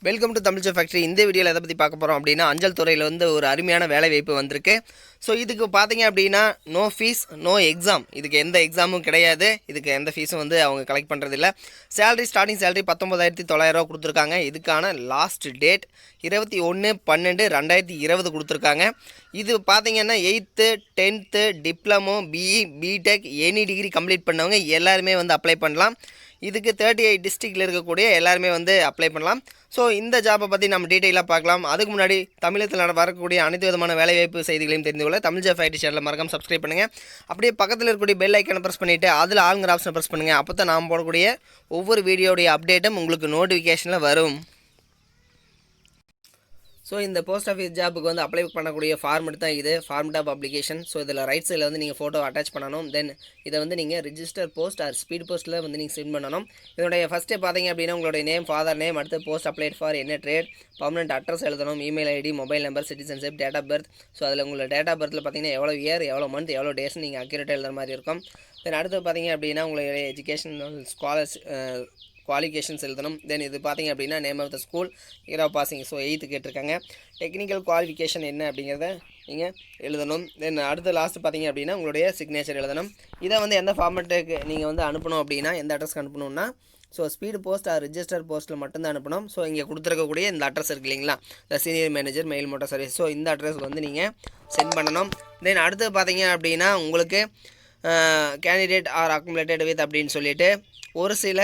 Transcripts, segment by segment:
Welcome to Tamil factory. இந்த வீடியோவில் எதை பற்றி பார்க்க போகிறோம் அப்படின்னா, அஞ்சல் துறையில் வந்து ஒரு அருமையான வேலை வாய்ப்பு வந்திருக்கு. ஸோ இதுக்கு பார்த்தீங்க அப்படின்னா நோ ஃபீஸ் நோ எக்ஸாம், இதுக்கு எந்த எக்ஸாமும் கிடையாது, இதுக்கு எந்த ஃபீஸும் வந்து அவங்க கலெக்ட் பண்ணுறதில்ல. ஸ்டார்டிங் சேலரி 19,900 கொடுத்துருக்காங்க. இதுக்கான லாஸ்ட் டேட் 21/12/2020 கொடுத்துருக்காங்க. இது பார்த்தீங்கன்னா 8th 10th diploma BE BTech any degree complete பண்ணவங்க எல்லாருமே வந்து அப்ளை பண்ணலாம். இதுக்கு 38 டிஸ்ட்ரிக்டில் இருக்கக்கூடிய எல்லாருமே வந்து அப்ளை பண்ணலாம். ஸோ இந்த ஜாப்பை பற்றி நம்ம டீட்டெயிலாக பார்க்கலாம். அதுக்கு முன்னாடி தமிழகத்தில் வரக்கூடிய அனைத்து விதமான வேலைவாய்ப்பு செய்திகளையும் தெரிந்து கொள்ள தமிழ் ஜாப் ஐடி சேனலை மறக்காம சப்ஸ்கிரைப் பண்ணுங்கள். அப்படியே பக்கத்தில் இருக்கக்கூடிய பெல் ஐக்கனை ப்ரெஸ் பண்ணிவிட்டு அதில் ஆளுங்கிற ஆப்ஷனை ப்ரெஸ் பண்ணுங்கள். அப்போ தான் நாம் போடக்கூடிய ஒவ்வொரு வீடியோடைய அப்டேட்டும் உங்களுக்கு நோட்டிஃபிகேஷனில் வரும். ஸோ இந்த போஸ்ட் ஆஃபீஸ் ஜாப்புக்கு வந்து அப்ளை பண்ணக்கூடிய ஃபார்மெட் தான் இது, ஃபார்மெட் ஆஃப் அப்ளிகேஷன். ஸோ இதில் ரைட் சைடில் வந்து நீங்கள் ஃபோட்டோ அட்டாச் பண்ணணும். தென் இதை வந்து நீங்கள் ரிஜிஸ்டர் போஸ்ட் ஆர் ஸ்பீட் போஸ்ட்டில் வந்து நீங்கள் சென்ட் பண்ணணும். இதனுடைய ஃபஸ்ட்டு பார்த்தீங்க அப்படின்னா உங்களுடைய நேம், ஃபாதர் நேம், அடுத்து போஸ்ட் அப்ளைட் ஃபார் என்ன ட்ரேட், பர்மனெண்ட் அட்ரஸ் எழுதணும், email ID, mobile number, citizenship, date of birth. So அதில் உங்களோட டேட் ஆஃப் பர்த்தில் பார்த்தீங்கன்னா எவ்வளோ இயர், எவ்வளோ மந்த், எவ்வளோ டேஸ் நீங்கள் அக்யூரேட்டாக எழுதுற மாதிரி இருக்கும். தென் அடுத்து பார்த்தீங்க அப்படின்னா உங்களுடைய எஜுகேஷனல் குவாலிஃபிகேஷன்ஸ் எழுதணும். தென் இது பார்த்தீங்க அப்படின்னா name of the school, year of passing, so 8th கேட்டிருக்காங்க. டெக்னிக்கல் குவாலிஃபிகேஷன் என்ன அப்படிங்கிறத நீங்கள் எழுதணும். தென் அடுத்து லாஸ்ட்டு பார்த்தீங்க அப்படின்னா உங்களுடைய சிக்னேச்சர் எழுதணும். இதை வந்து எந்த ஃபார்மெட்டுக்கு நீங்கள் வந்து அனுப்பணும் அப்படின்னா, எந்த அட்ரஸ்க்கு அனுப்பணும்னா, so speed post or register போஸ்ட்டில் மட்டும்தான் அனுப்பணும். ஸோ இங்கே கொடுத்துருக்கக்கூடிய இந்த அட்ரஸ் இருக்குது இல்லைங்களா, the senior manager mail motor service, so இந்த அட்ரஸ்க்கு வந்து நீங்கள் சென்ட் பண்ணணும். தென் அடுத்து பார்த்தீங்க அப்படின்னா உங்களுக்கு கேண்டிடேட் ஆர் அக்குமுலேட்டட் வித் அப்படின்னு சொல்லிட்டு ஒரு சில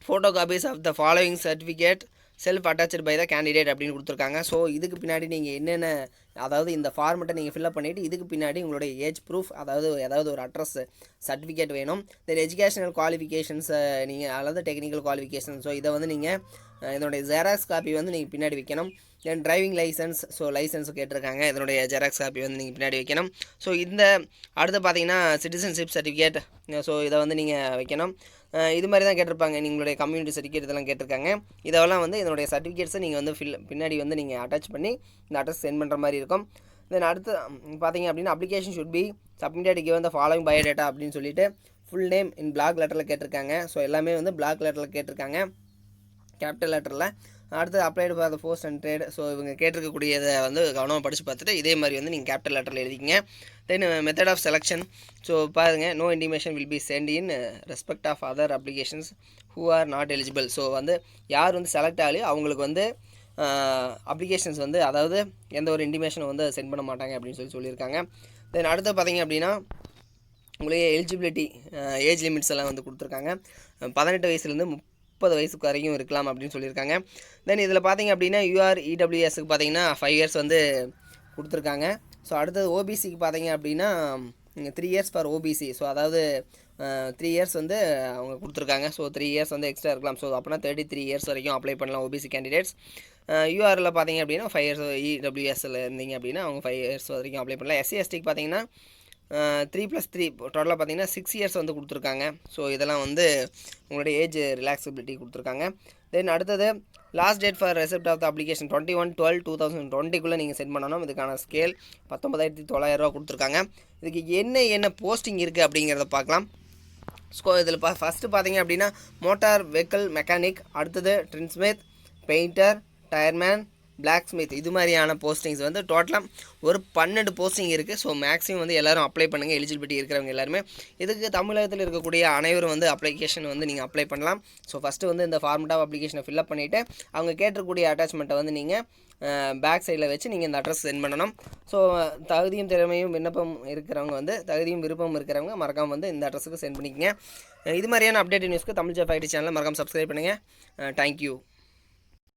photocopies of the following certificate self attached by the candidate அப்படின்னு கொடுத்துருக்காங்க. ஸோ இதுக்கு பின்னாடி நீங்கள் என்னென்ன, அதாவது இந்த ஃபார்மெட்டை நீங்கள் ஃபில்அப் பண்ணிவிட்டு இதுக்கு பின்னாடி உங்களுடைய ஏஜ் ப்ரூஃப், ஏதாவது ஒரு அட்ரஸ் சர்டிஃபிகேட் வேணும். தென் எஜுகேஷனல் குவாலிஃபிகேஷன்ஸை நீங்கள், அதாவது டெக்னிக்கல் குவாலிஃபிகேஷன், ஸோ இதை வந்து நீங்கள் இதனுடைய ஜெராக்ஸ் காப்பி வந்து நீங்கள் பின்னாடி வைக்கணும். தென் டிரைவிங் லைசன்ஸ், ஸோ லைசன்ஸ் கேட்டிருக்காங்க, இதனுடைய ஜெராக்ஸ் காப்பி வந்து நீங்கள் பின்னாடி வைக்கணும். ஸோ இந்த அடுத்து பார்த்தீங்கன்னா சிட்டிசன்ஷிப் சர்டிஃபிகேட், ஸோ இதை வந்து நீங்கள் வைக்கணும். இது மாதிரி தான் கேட்டிருப்பாங்க, நீங்களுடைய கம்யூனிட்டி சர்டிஃபிகேட் இதெல்லாம் கேட்டிருக்காங்க. இதெல்லாம் வந்து இதனுடைய சர்டிஃபிகேட்ஸை நீங்கள் வந்து பின்னாடி வந்து நீங்கள் அட்டாச் பண்ணி இந்த அட்ரஸ் சென்ட் பண்ணுற மாதிரி இருக்கும். தென் அடுத்து பார்த்தீங்க அப்படின்னா application should be submitted given the following biodata அப்படின்னு சொல்லிட்டு ஃபுல் நேம் இன் பிளாக் லெட்டரில் கேட்டிருக்காங்க. ஸோ எல்லாமே வந்து பிளாக் லெட்டரில் கேட்டிருக்காங்க, கேபிட்டல் லெட்டரில். அடுத்து applied for the post and trade, so இவங்க கேட்டிருக்கக்கூடியதை வந்து கவனமாக படித்து பார்த்துட்டு இதே மாதிரி வந்து நீங்கள் கேபிட்டல் லெட்டரில் எழுதிக்கிங்க. Then method of selection, so பாருங்கள், no intimation will be sent in respect of other applications who are not eligible. So வந்து யார் வந்து செலக்ட் ஆகலையோ அவங்களுக்கு வந்து அப்ளிகேஷன்ஸ் வந்து, அதாவது எந்த ஒரு இன்டிமேஷனும் வந்து சென்ட் பண்ண மாட்டாங்க அப்படின்னு சொல்லியிருக்காங்க. தென் அடுத்து பார்த்தீங்க அப்படின்னா உங்களுக்கு எலிஜிபிலிட்டி ஏஜ் லிமிட்ஸ் எல்லாம் வந்து கொடுத்துருக்காங்க. 18 வயசுலேருந்து 30 வயசுக்கு வரைக்கும் இருக்கலாம் அப்படின்னு சொல்லியிருக்காங்க. தென் இதில் பார்த்தீங்க அப்படின்னா யூஆர் இடபிள்யூஎஸ்க்கு பார்த்தீங்கன்னா 5 years வந்து கொடுத்துருக்காங்க. ஸோ அடுத்தது ஓபிசிக்கு பார்த்தீங்க அப்படின்னா 3 years ஃபார் ஓபிசி, ஸோ அதாவது 3 years வந்து அவங்க கொடுத்துருக்காங்க. ஸோ 3 years வந்து எக்ஸ்ட்ரா இருக்கலாம். ஸோ அப்படின்னா 33 years வரைக்கும் அப்ளை பண்ணலாம் ஓபிசி கேண்டிடேட்ஸ். யூஆரில் பார்த்தீங்க அப்படின்னா 5 years, இடபிள்யூஎஸ்ஸில் இருந்தீங்க அப்படின்னா அவங்க 5 years வரைக்கும் அப்ளை பண்ணலாம். எஸ்சிஎஸ்டிக்கு பார்த்தீங்கன்னா 3+3 டோட்டலாக பார்த்தீங்கன்னா 6 years வந்து கொடுத்துருக்காங்க. ஸோ இதெல்லாம் வந்து உங்களுடைய ஏஜ் ரிலாக்ஸபிலிட்டி கொடுத்துருக்காங்க. தென் அடுத்தது last date for receipt of the application 21/12/2020 நீங்கள் சென்ட் பண்ணணும். இதுக்கான ஸ்கேல் 19,900 கொடுத்துருக்காங்க. இதுக்கு என்ன போஸ்டிங் இருக்குது அப்படிங்கிறத பார்க்கலாம். ஸோ இதில் ஃபஸ்ட்டு பார்த்தீங்க அப்படின்னா மோட்டார் வெஹிக்கிள் மெக்கானிக், அடுத்தது ட்ரின்ஸ்மித், பெயிண்டர், டயர்மேன், பிளாக் ஸ்மித், இது மாதிரியான போஸ்டிங்ஸ் வந்து டோட்டலாக ஒரு 12 போஸ்டிங் இருக்குது. ஸோ மேக்ஸிமம் வந்து எல்லோரும் அப்ளை பண்ணுங்கள், எலிஜிபிலிட்டி இருக்கிறவங்க எல்லாருமே. இதுக்கு தமிழகத்தில் இருக்கக்கூடிய அனைவரும் வந்து அப்ளிகேஷன் வந்து நீங்கள் அப்ளை பண்ணலாம். ஸோ ஃபஸ்ட்டு வந்து இந்த ஃபார்மெட் ஆஃப் அப்ளிகேஷனை ஃபில்அப் பண்ணிவிட்டு அவங்க கேட்டிருக்கக்கூடிய அட்டாச்மெண்ட்டை வந்து நீங்கள் பேக் சைடில் வச்சு நீங்கள் இந்த அட்ரஸ் சென்ட் பண்ணணும். ஸோ தகுதியும் திறமையும் விண்ணப்பம் இருக்கிறவங்க வந்து, தகுதியும் விருப்பம் இருக்கிறவங்க மறக்காமல் வந்து இந்த அட்ரஸுக்கு சென்ட் பண்ணிக்கங்க. இது மாதிரியான அப்டேட் நியூஸ்க்கு தமிழ் ஜாப் ஐடி சேனலை மறக்காமல் சப்ஸ்கிரைப் பண்ணுங்கள். தேங்க்யூ.